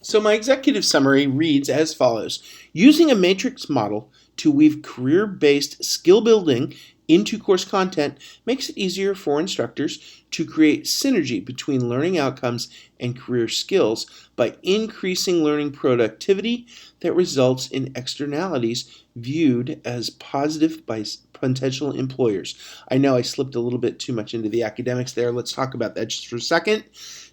So my executive summary reads as follows. Using a matrix model to weave career-based skill building into course content makes it easier for instructors to create synergy between learning outcomes and career skills by increasing learning productivity that results in externalities viewed as positive by potential employers. I know I slipped a little bit too much into the academics there. Let's talk about that just for a second.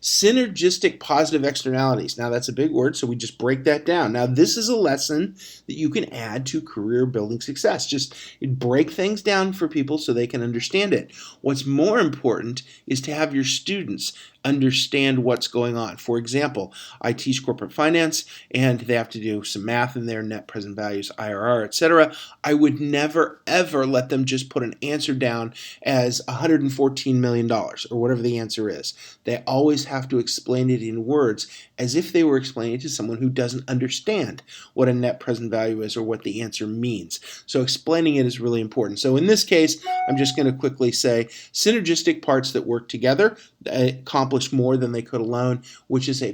Synergistic positive externalities. Now that's a big word, so we just break that down. Now this is a lesson that you can add to career building success. Just break things down for people so they can understand it. What's more important is to have your students understand what's going on. For example, I teach corporate finance and they have to do some math in their net present values, IRR, etc. I would never ever let them just put an answer down as $114 million or whatever the answer is. They always have to explain it in words as if they were explaining it to someone who doesn't understand what a net present value is or what the answer means. So explaining it is really important. So in this case, I'm just going to quickly say synergistic parts that work together accomplish more than they could alone, which is a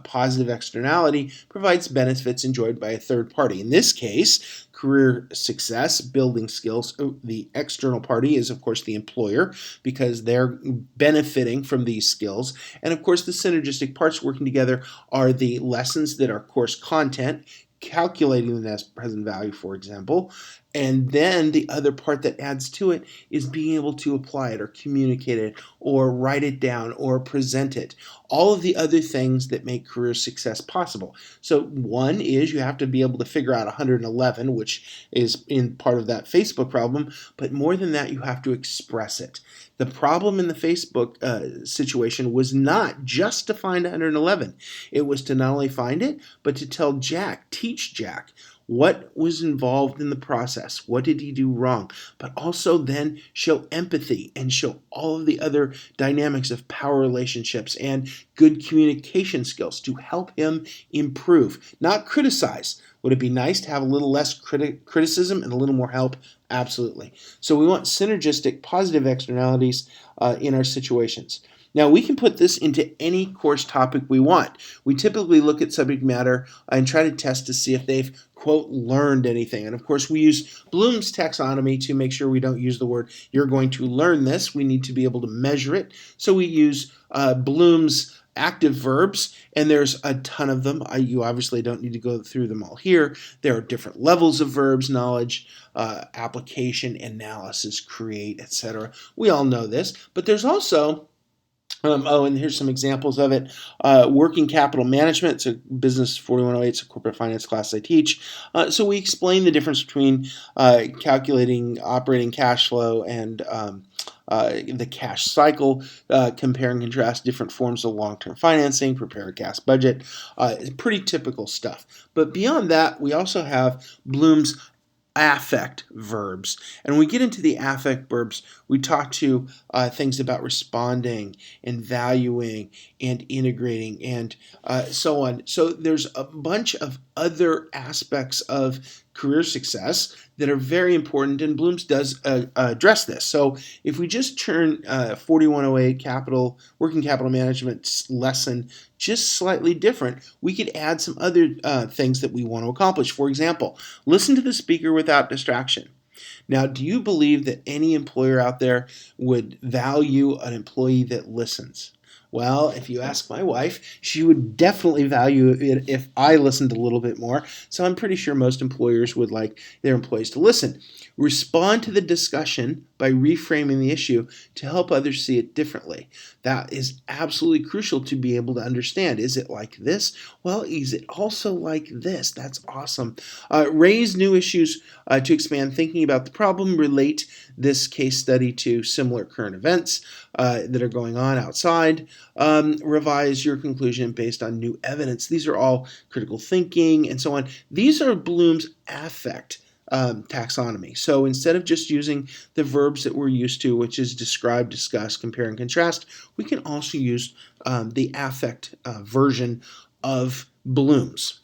positive externality provides benefits enjoyed by a third party. In this case, career success, building skills. The external party is, of course, the employer because they're benefiting from these skills. And, of course, the synergistic parts working together are the lessons that are course content, calculating the net present value, for example. And then the other part that adds to it is being able to apply it or communicate it or write it down or present it. All of the other things that make career success possible. So one is you have to be able to figure out 111, which is in part of that Facebook problem. But more than that, you have to express it. The problem in the Facebook situation was not just to find 111. It was to not only find it, but to teach Jack what was involved in the process, what did he do wrong, but also then show empathy and show all of the other dynamics of power relationships and good communication skills to help him improve, not criticize. Would it be nice to have a little less criticism and a little more help? Absolutely. So we want synergistic positive externalities in our situations. Now, we can put this into any course topic we want. We typically look at subject matter and try to test to see if they've, quote, learned anything. And of course, we use Bloom's taxonomy to make sure we don't use the word, you're going to learn this. We need to be able to measure it. So we use Bloom's active verbs, and there's a ton of them. You obviously don't need to go through them all here. There are different levels of verbs, knowledge, application, analysis, create, etc. We all know this, but there's also and here's some examples of it. Working capital management. It's a business 4108. It's a corporate finance class I teach. So we explain the difference between calculating operating cash flow and the cash cycle, compare and contrast different forms of long-term financing, prepare a cash budget. Pretty typical stuff. But beyond that, we also have Bloom's affect verbs. And when we get into the affect verbs, we talk to things about responding and valuing and integrating and so on. So there's a bunch of other aspects of career success that are very important, and Bloom's does address this. So if we just turn 4108 working capital management lesson just slightly different, we could add some other things that we want to accomplish. For example, listen to the speaker without distraction. Now, do you believe that any employer out there would value an employee that listens? Well, if you ask my wife, she would definitely value it if I listened a little bit more. So I'm pretty sure most employers would like their employees to listen. Respond to the discussion by reframing the issue to help others see it differently. That is absolutely crucial to be able to understand. Is it like this? Well, is it also like this? That's awesome. Raise new issues to expand thinking about the problem. Relate this case study to similar current events that are going on outside. Revise your conclusion based on new evidence. These are all critical thinking and so on. These are Bloom's affect taxonomy. So instead of just using the verbs that we're used to, which is describe, discuss, compare, and contrast, we can also use the affect version of Bloom's.